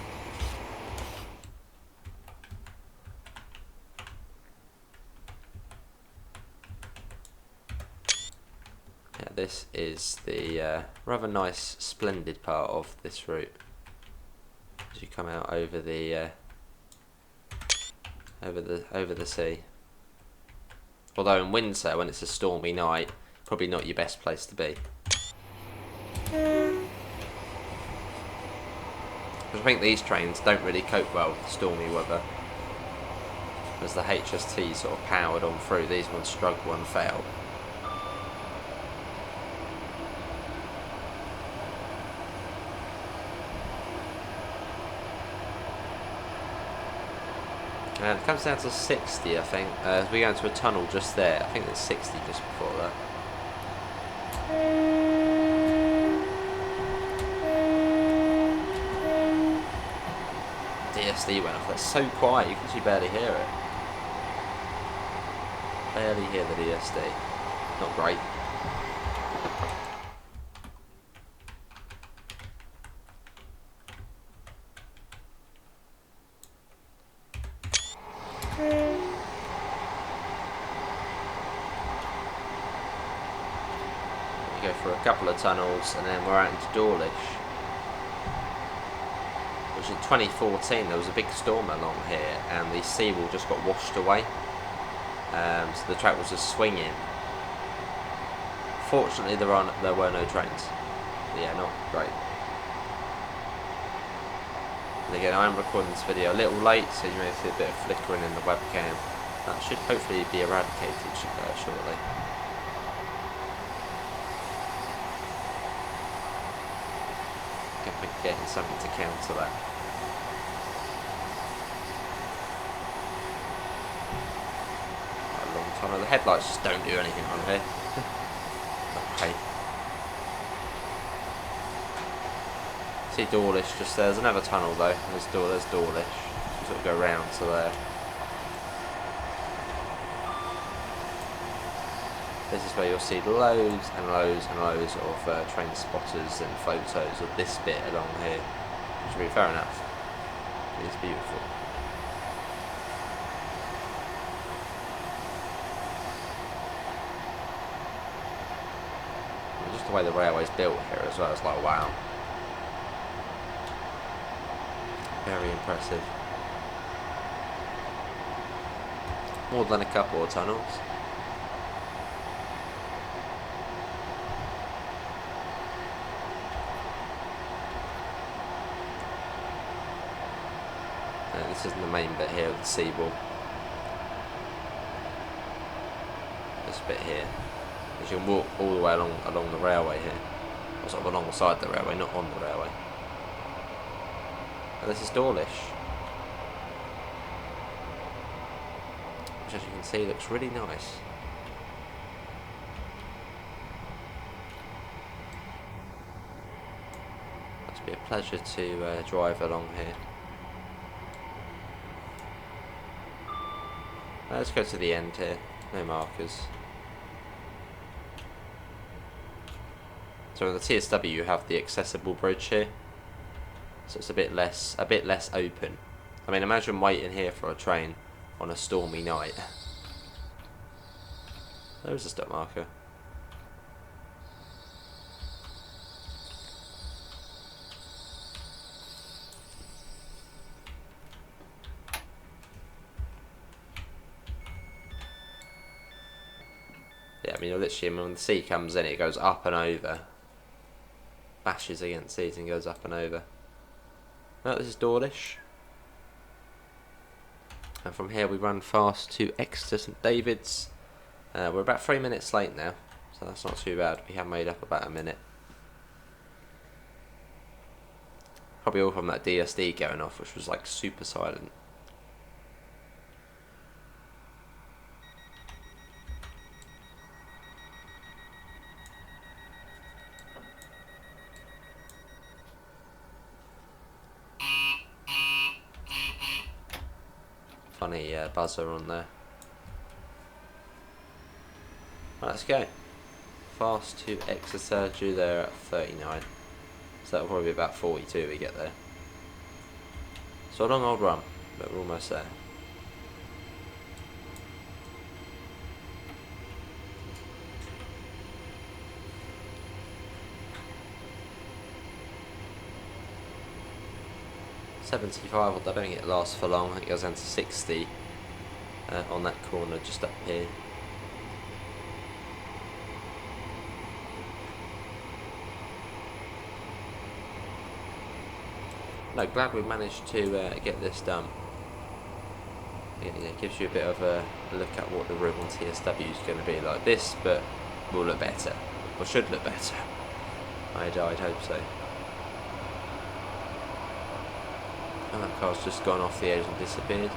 Yeah, this is the rather nice, splendid part of this route. As you come out over the over the sea. Although in winter, when it's a stormy night, probably not your best place to be. I think these trains don't really cope well with stormy weather. As the HST sort of powered on through, these ones struggle and fail. And it comes down to 60, I think. As we go into a tunnel just there. I think there's 60 just before that. DSD went off. That's so quiet, you can actually barely hear it. Barely hear the DSD. Not great. We go for a couple of tunnels and then we're out into Dawlish. Which in 2014 there was a big storm along here and the seawall just got washed away. So the track was just swinging. Fortunately there were no trains. Yeah, not great. And again, I am recording this video a little late, so you may see a bit of flickering in the webcam. That should hopefully be eradicated shortly. Getting something to counter that. A long tunnel. The headlights just don't do anything on here. Okay. See Dawlish just there. There's another tunnel though. There's Dawlish. You sort of go round to there. This is where you'll see loads and loads and loads of train spotters and photos of this bit along here. Which will be fair enough. It's beautiful. And just the way the railway's built here as well, it's like wow. Very impressive. More than a couple of tunnels. This isn't the main bit here of the seawall. This bit here. As you can walk all the way along the railway here. Or sort of alongside the railway, not on the railway. And this is Dawlish. Which, as you can see, looks really nice. Must be a pleasure to drive along here. Let's go to the end here. No markers. So in the TSW you have the accessible bridge here. So it's a bit less open. I mean, imagine waiting here for a train on a stormy night. There's a stop marker. Yeah, I mean, literally, when the sea comes in, it goes up and over. Bashes against seas and goes up and over. Now, this is Dawlish. And from here we run fast to Exeter St David's. We're about 3 minutes late now, so that's not too bad. We have made up about a minute. Probably all from that DSD going off, which was like super silent. Funny buzzer on there. Right, let's go. Fast to Exeter, due there at 39. So that'll probably be about 42 we get there. So a long old run, but we're almost there. .75, I don't think it lasts for long. I think it goes down to 60 on that corner just up here. No, glad we've managed to get this done. It gives you a bit of a look at what the route on TSW is going to be like. This, but will look better, or should look better. I'd hope so. And that car's just gone off the edge and disappeared.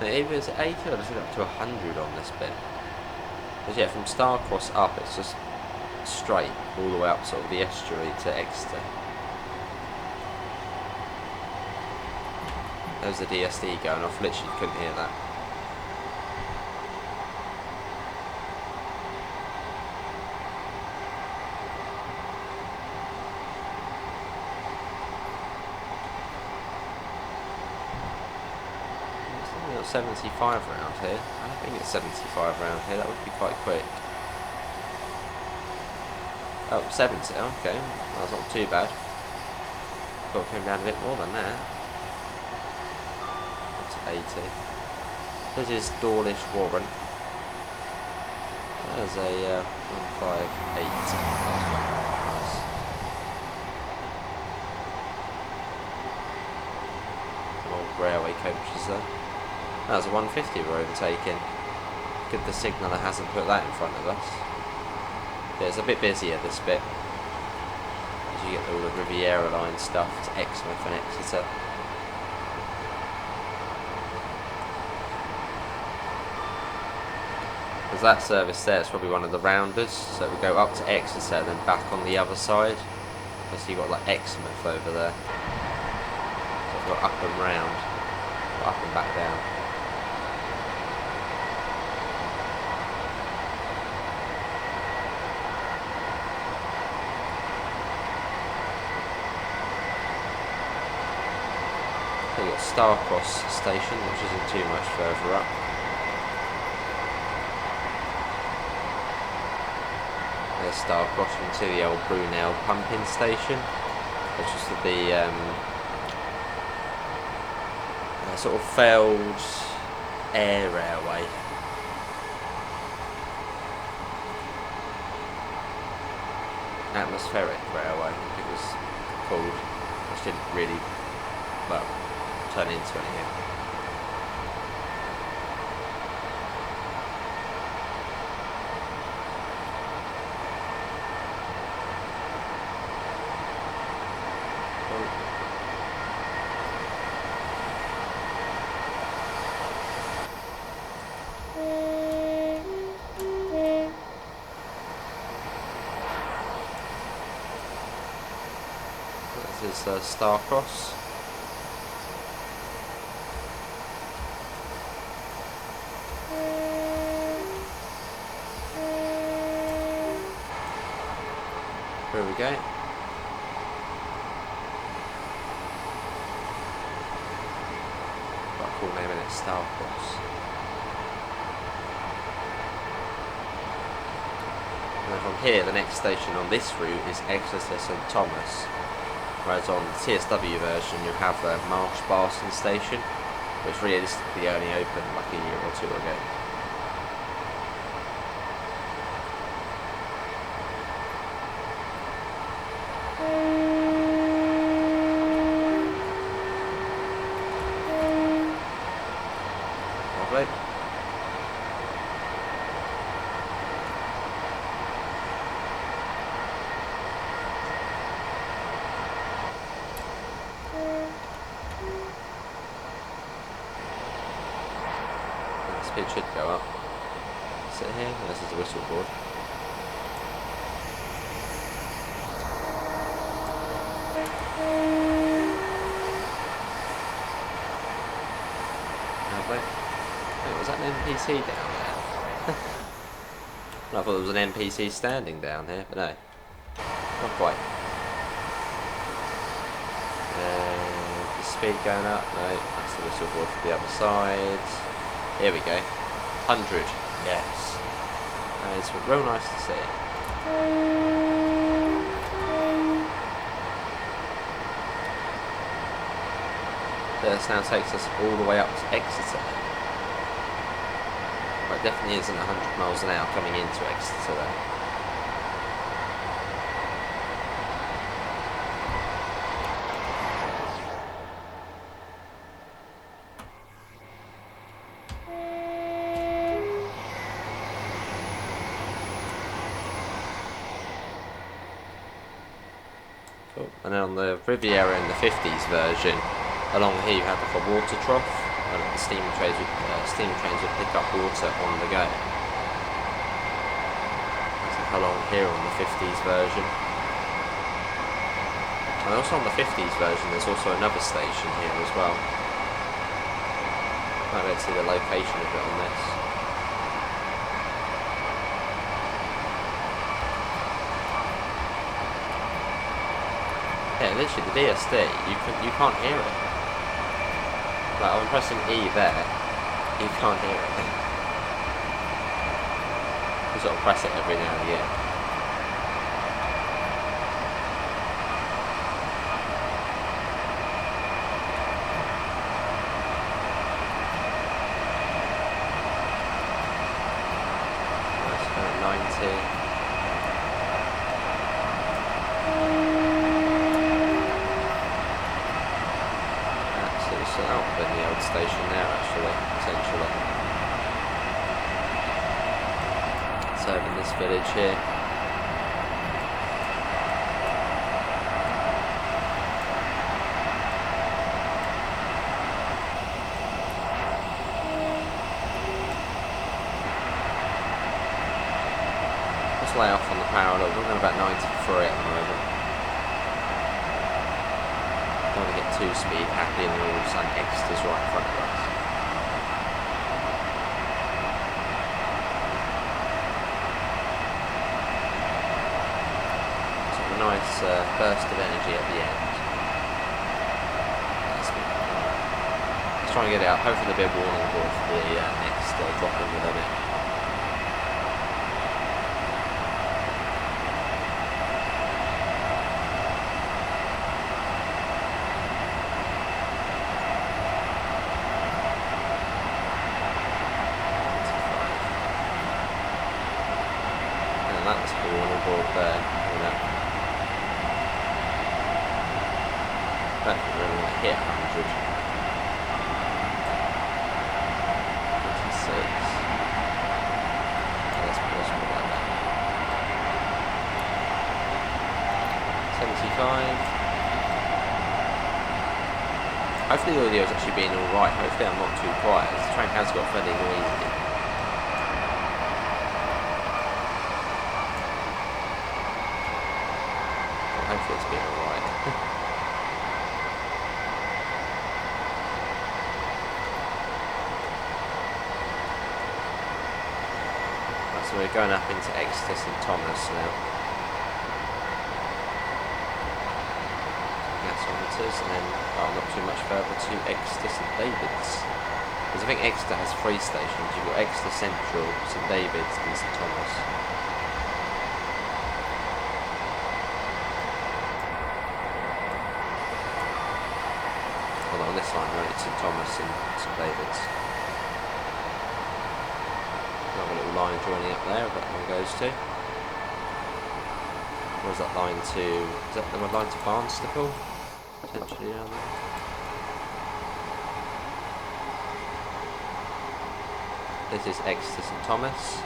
Either it's 80 or does it up to 100 on this bit? Because yeah, from Starcross up, it's just straight all the way up sort of the estuary to Exeter. There's the DSD going off, literally couldn't hear that. It's only got 75 round here. I don't think it's 75 round here, that would be quite quick. Oh, 70, okay, that's not too bad. Thought it came down a bit more than that. 80. This is Dawlish Warren. There's a 158. Nice. Some old railway coaches there. That was a 150 we're overtaking. Good the signaller hasn't put that in front of us. Yeah, it's a bit busier this bit. As you get all the Riviera Line stuff to Exmouth and Exeter. Because that service there is probably one of the rounders, so we go up to Exeter then back on the other side. So you've got like Exmouth over there. So we've got up and round, up and back down. So you've got Starcross station, which isn't too much further up. There's Starcross into the old Brunel pumping station, which is the sort of failed air railway. Atmospheric railway, I think it was called, which didn't really, well, turn into anything. This is Starcross. Here we go. Quite a cool name in it, Starcross. And then from here, the next station on this route is Exeter St Thomas. Whereas on the TSW version you have Marsh Barson Station, which realistically only opened like a year or two ago. Lovely. Speed should go up. Sit here, this is the whistle board. Lovely. Wait, was that an NPC down there? I thought there was an NPC standing down here, but no. Not quite. The speed going up, no, that's the whistle board for the other side. Here we go. 100, yes. And it's real nice to see. This now takes us all the way up to Exeter. Well, it definitely isn't 100 miles an hour coming into Exeter though. And then on the Riviera in the 50s version, along here you have like a water trough. when the steam trains would pick up water on the go. There's a along here on the 50s version. And also on the 50s version there's also another station here as well. I don't see the location of it on this. Yeah, literally the DSD, you can't hear it. Like I'm pressing E there, you can't hear it. You sort of press it every now and again. Station there actually, essentially. Serving this village here. Let's lay off on the power a little. We're going about 93 at the moment. Don't want to get too speed happy and all of a sudden Exeter's right in front of us. So a nice burst of energy at the end. Let's try and get it out. Hopefully there'll be a warning board for the next drop in the limit. That's the warning board there, you know. That can really hit 100. 56. That's possible like that. 75. Hopefully the audio is actually being alright. Hopefully I'm not too quiet. The train has got fairly noisy. Hopefully it's been alright. So we're going up into Exeter St Thomas now. Gasometers, and then not too much further to Exeter St David's. Because I think Exeter has 3 stations. You've got Exeter Central, St David's and St Thomas. On this line, right, it's St Thomas and St David's. Another little line joining up there, that one goes to. Or is that line to... is that the line to Barnstaple? Potentially down there. This is Exeter St Thomas.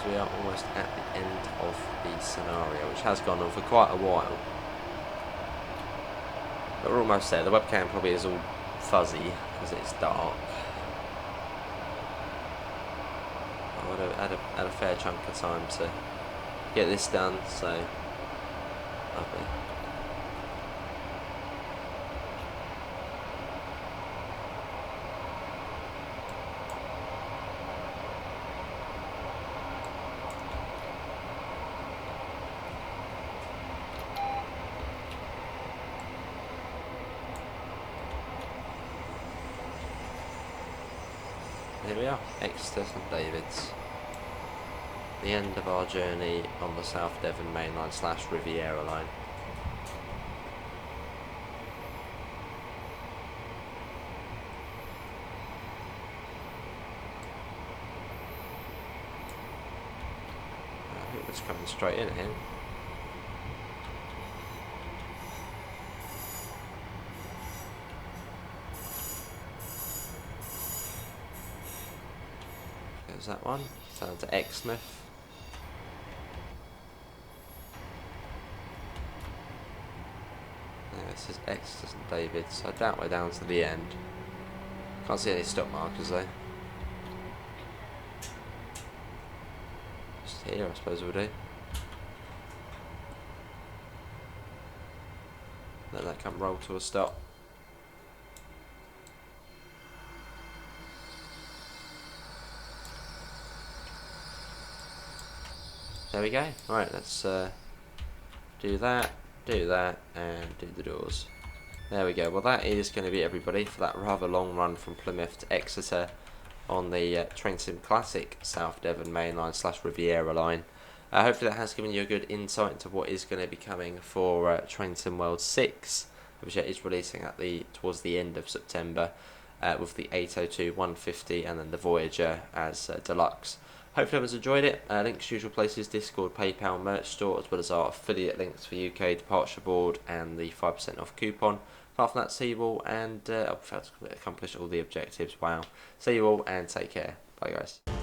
We are almost at the end of the scenario, which has gone on for quite a while. But we're almost there. The webcam probably is all fuzzy because it's dark. I would have had a fair chunk of time to get this done, so lovely. Here we are, Exeter St David's. The end of our journey on the South Devon Mainline / Riviera Line. I think it's coming straight in here. There's that one. Down to Exmouth. This is Exeter St David's, so I doubt we're down to the end. Can't see any stop markers though. Just here, I suppose we'll do. Let that come roll to a stop. There we go. Right, let's do that, and do the doors. There we go. Well, that is going to be everybody for that rather long run from Plymouth to Exeter on the Train Sim Classic South Devon Mainline / Riviera Line. Hopefully that has given you a good insight into what is going to be coming for Train Sim World 6, which is releasing at towards the end of September, with the 802, 150, and then the Voyager as deluxe. Hopefully everyone's enjoyed it. Links to usual places: Discord, PayPal, merch store, as well as our affiliate links for UK Departure Board and the 5% off coupon. Apart from that, see you all, and I've failed to accomplish all the objectives. Wow. See you all, and take care. Bye, guys.